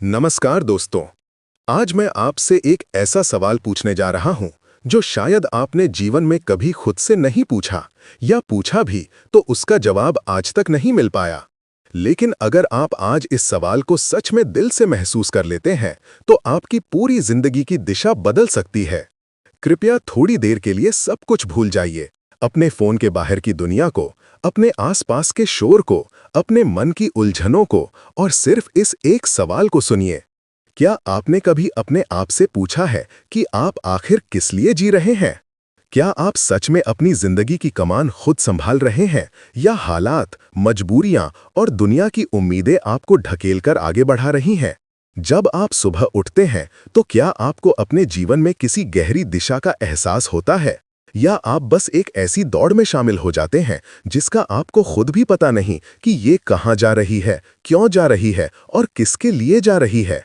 नमस्कार दोस्तों। आज मैं आपसे एक ऐसा सवाल पूछने जा रहा हूं जो शायद आपने जीवन में कभी खुद से नहीं पूछा, या पूछा भी तो उसका जवाब आज तक नहीं मिल पाया। लेकिन अगर आप आज इस सवाल को सच में दिल से महसूस कर लेते हैं तो आपकी पूरी जिंदगी की दिशा बदल सकती है। कृपया थोड़ी देर के लिए सब कुछ भूल जाइए, अपने फोन के बाहर की दुनिया को, अपने आसपास के शोर को, अपने मन की उलझनों को, और सिर्फ इस एक सवाल को सुनिए। क्या आपने कभी अपने आप से पूछा है कि आप आखिर किस लिए जी रहे हैं? क्या आप सच में अपनी जिंदगी की कमान खुद संभाल रहे हैं, या हालात, मजबूरियां और दुनिया की उम्मीदें आपको ढकेलकर आगे बढ़ा रही हैं? जब आप सुबह उठते हैं तो क्या आपको अपने जीवन में किसी गहरी दिशा का एहसास होता है, या आप बस एक ऐसी दौड़ में शामिल हो जाते हैं जिसका आपको खुद भी पता नहीं कि ये कहाँ जा रही है, क्यों जा रही है और किसके लिए जा रही है?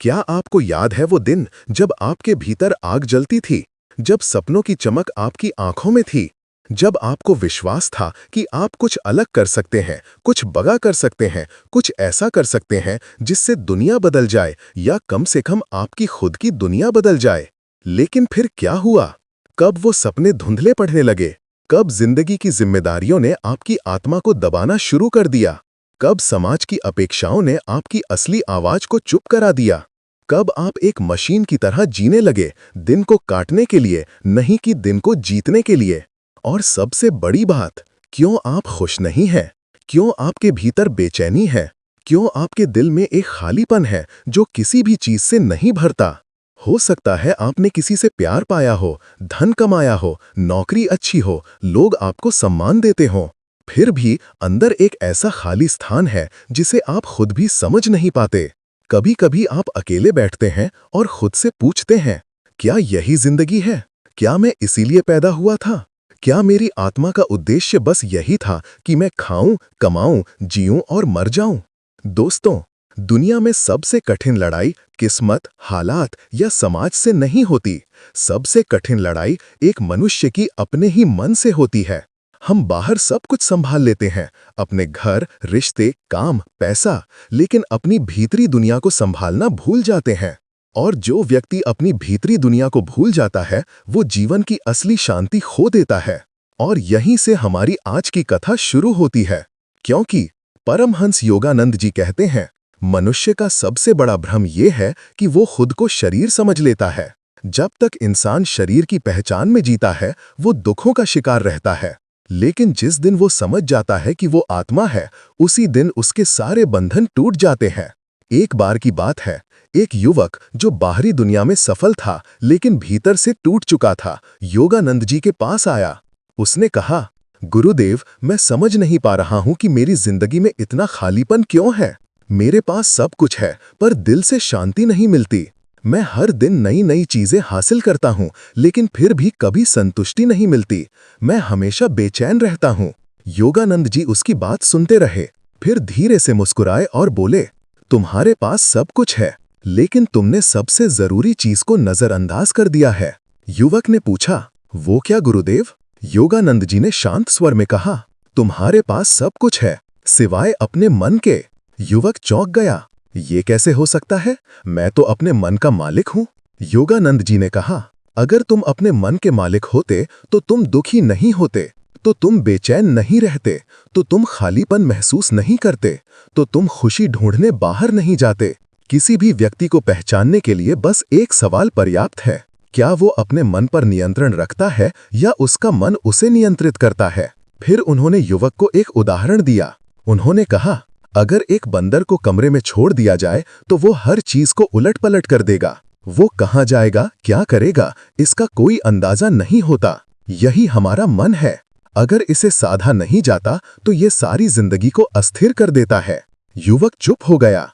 क्या आपको याद है वो दिन जब आपके भीतर आग जलती थी, जब सपनों की चमक आपकी आंखों में थी, जब आपको विश्वास था कि आप कुछ अलग कर सकते हैं, कुछ बड़ा कर सकते हैं, कुछ ऐसा कर सकते हैं जिससे दुनिया बदल जाए, या कम से कम आपकी खुद की दुनिया बदल जाए? लेकिन फिर क्या हुआ? कब वो सपने धुंधले पड़ने लगे? कब जिंदगी की जिम्मेदारियों ने आपकी आत्मा को दबाना शुरू कर दिया? कब समाज की अपेक्षाओं ने आपकी असली आवाज को चुप करा दिया? कब आप एक मशीन की तरह जीने लगे, दिन को काटने के लिए, नहीं कि दिन को जीतने के लिए? और सबसे बड़ी बात, क्यों आप खुश नहीं हैं? क्यों आपके भीतर बेचैनी है? क्यों आपके दिल में एक खालीपन है जो किसी भी चीज से नहीं भरता? हो सकता है आपने किसी से प्यार पाया हो, धन कमाया हो, नौकरी अच्छी हो, लोग आपको सम्मान देते हो। फिर भी अंदर एक ऐसा खाली स्थान है जिसे आप खुद भी समझ नहीं पाते। कभी कभी आप अकेले बैठते हैं और खुद से पूछते हैं, क्या यही जिंदगी है? क्या मैं इसीलिए पैदा हुआ था? क्या मेरी आत्मा का उद्देश्य बस यही था कि मैं खाऊं, कमाऊं, जीऊं और मर जाऊं? दोस्तों, दुनिया में सबसे कठिन लड़ाई किस्मत, हालात या समाज से नहीं होती। सबसे कठिन लड़ाई एक मनुष्य की अपने ही मन से होती है। हम बाहर सब कुछ संभाल लेते हैं, अपने घर, रिश्ते, काम, पैसा, लेकिन अपनी भीतरी दुनिया को संभालना भूल जाते हैं। और जो व्यक्ति अपनी भीतरी दुनिया को भूल जाता है वो जीवन की असली शांति खो देता है। और यहीं से हमारी आज की कथा शुरू होती है। क्योंकि परमहंस योगानंद जी कहते हैं, मनुष्य का सबसे बड़ा भ्रम यह है कि वो खुद को शरीर समझ लेता है। जब तक इंसान शरीर की पहचान में जीता है वो दुखों का शिकार रहता है, लेकिन जिस दिन वो समझ जाता है कि वो आत्मा है, उसी दिन उसके सारे बंधन टूट जाते हैं। एक बार की बात है, एक युवक जो बाहरी दुनिया में सफल था लेकिन भीतर से टूट चुका था, योगानंद जी के पास आया। उसने कहा, गुरुदेव, मैं समझ नहीं पा रहा हूं कि मेरी जिंदगी में इतना खालीपन क्यों है। मेरे पास सब कुछ है पर दिल से शांति नहीं मिलती। मैं हर दिन नई नई चीजें हासिल करता हूं लेकिन फिर भी कभी संतुष्टि नहीं मिलती। मैं हमेशा बेचैन रहता हूं। योगानंद जी उसकी बात सुनते रहे, फिर धीरे से मुस्कुराए और बोले, तुम्हारे पास सब कुछ है लेकिन तुमने सबसे जरूरी चीज को नजरअंदाज कर दिया है। युवक ने पूछा, वो क्या गुरुदेव? योगानंद जी ने शांत स्वर में कहा, तुम्हारे पास सब कुछ है सिवाय अपने मन के। युवक चौंक गया, ये कैसे हो सकता है? मैं तो अपने मन का मालिक हूं। योगानंद जी ने कहा, अगर तुम अपने मन के मालिक होते तो तुम दुखी नहीं होते, तो तुम बेचैन नहीं रहते, तो तुम खालीपन महसूस नहीं करते, तो तुम खुशी ढूंढने बाहर नहीं जाते। किसी भी व्यक्ति को पहचानने के लिए बस एक सवाल पर्याप्त है, क्या वो अपने मन पर नियंत्रण रखता है या उसका मन उसे नियंत्रित करता है? फिर उन्होंने युवक को एक उदाहरण दिया। उन्होंने कहा, अगर एक बंदर को कमरे में छोड़ दिया जाए तो वो हर चीज को उलट-पलट कर देगा। वो कहाँ जाएगा, क्या करेगा, इसका कोई अंदाजा नहीं होता। यही हमारा मन है। अगर इसे साधा नहीं जाता तो ये सारी जिंदगी को अस्थिर कर देता है। युवक चुप हो गया।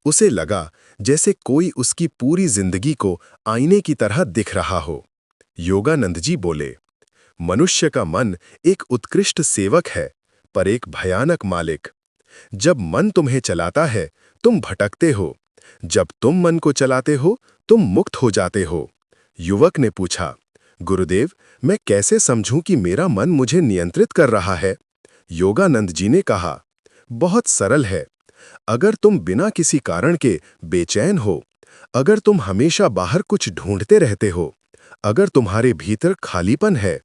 उसे लगा जैसे कोई उसकी पूरी जिंदगी को आईने की तरह दिख रहा हो। योगानंद जी बोले, मनुष्य का मन एक उत्कृष्ट सेवक है पर एक भयानक मालिक। जब मन तुम्हें चलाता है तुम भटकते हो, जब तुम मन को चलाते हो तुम मुक्त हो जाते हो। युवक ने पूछा, गुरुदेव, मैं कैसे समझूं कि मेरा मन मुझे नियंत्रित कर रहा है? योगानंद जी ने कहा, बहुत सरल है। अगर तुम बिना किसी कारण के बेचैन हो, अगर तुम हमेशा बाहर कुछ ढूंढते रहते हो, अगर तुम्हारे भीतर खालीपन है,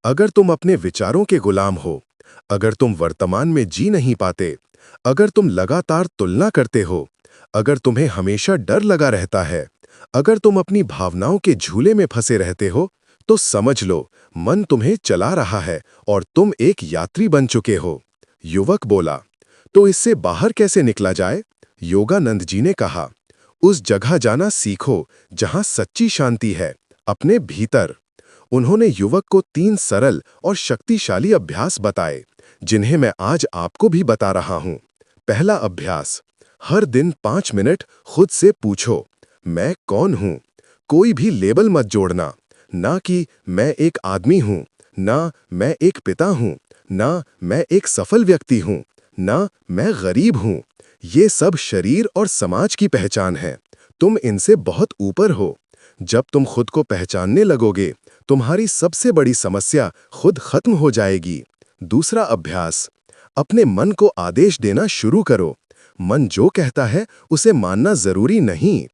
अगर तुम अपने विचारों के गुलाम हो, अगर तुम वर्तमान में जी नहीं पाते, अगर तुम लगातार तुलना करते हो, अगर तुम्हें हमेशा डर लगा रहता है, अगर तुम अपनी भावनाओं के झूले में फंसे रहते हो, तो समझ लो, मन तुम्हें चला रहा है और तुम एक यात्री बन चुके हो। युवक बोला, तो इससे बाहर कैसे निकला जाए? योगानंद जी ने कहा, उस जगह जाना सीखो जहां सच्ची शांति है, अपने भीतर। उन्होंने युवक को 3 सरल और शक्तिशाली अभ्यास बताए, जिन्हें मैं आज आपको भी बता रहा हूं। पहला अभ्यास, हर दिन 5 मिनट खुद से पूछो, मैं कौन हूं? कोई भी लेबल मत जोड़ना, ना कि मैं एक आदमी हूं, ना मैं एक पिता हूं, ना मैं एक सफल व्यक्ति हूं, ना मैं गरीब हूं। ये सब शरीर और समाज की पहचान है। तुम इनसे बहुत ऊपर हो। जब तुम खुद को पहचानने लगोगे, तुम्हारी सबसे बड़ी समस्या खुद खत्म हो जाएगी। दूसरा अभ्यास, अपने मन को आदेश देना शुरू करो। मन जो कहता है उसे मानना जरूरी नहीं।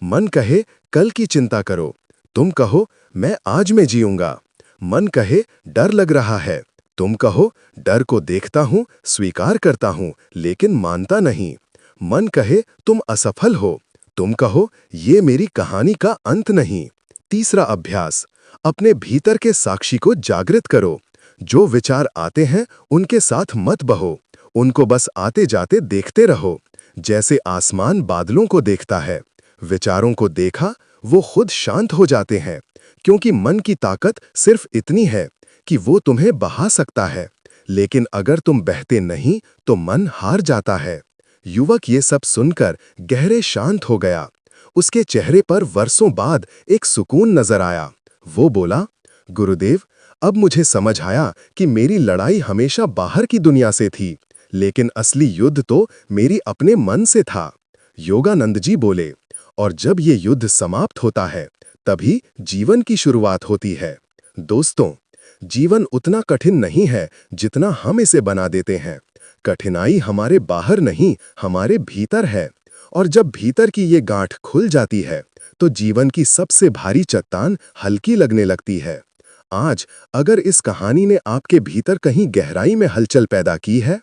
मन कहे कल की चिंता करो, तुम कहो मैं आज में जीऊंगा। मन कहे डर लग रहा है, तुम कहो डर को देखता हूं, स्वीकार करता हूं, लेकिन मानता नहीं। मन कहे तुम असफल हो, तुम कहो ये मेरी कहानी का अंत नहीं। तीसरा अभ्यास, अपने भीतर के साक्षी को जागृत करो। जो विचार आते हैं उनके साथ मत बहो, उनको बस आते जाते देखते रहो, जैसे आसमान बादलों को देखता है। विचारों को देखा, वो खुद शांत हो जाते हैं, क्योंकि मन की ताकत सिर्फ इतनी है कि वो तुम्हें बहा सकता है, लेकिन अगर तुम बहते नहीं तो मन हार जाता है। युवक ये सब सुनकर गहरे शांत हो गया। उसके चेहरे पर वर्षों बाद एक सुकून नजर आया। वो बोला, गुरुदेव, अब मुझे समझ आया कि मेरी लड़ाई हमेशा बाहर की दुनिया से थी, लेकिन असली युद्ध तो मेरी अपने मन से था। योगानंद जी बोले, और जब ये युद्ध समाप्त होता है, तभी जीवन की शुरुआत होती है। दोस्तों, जीवन उतना कठिन नहीं है जितना हम इसे बना देते हैं। कठिनाई हमारे बाहर नहीं, हमारे भीतर है। और जब भीतर की ये गांठ खुल जाती है, तो जीवन की सबसे भारी चट्टान हल्की लगने लगती है। आज अगर इस कहानी ने आपके भीतर कहीं गहराई में हलचल पैदा की है,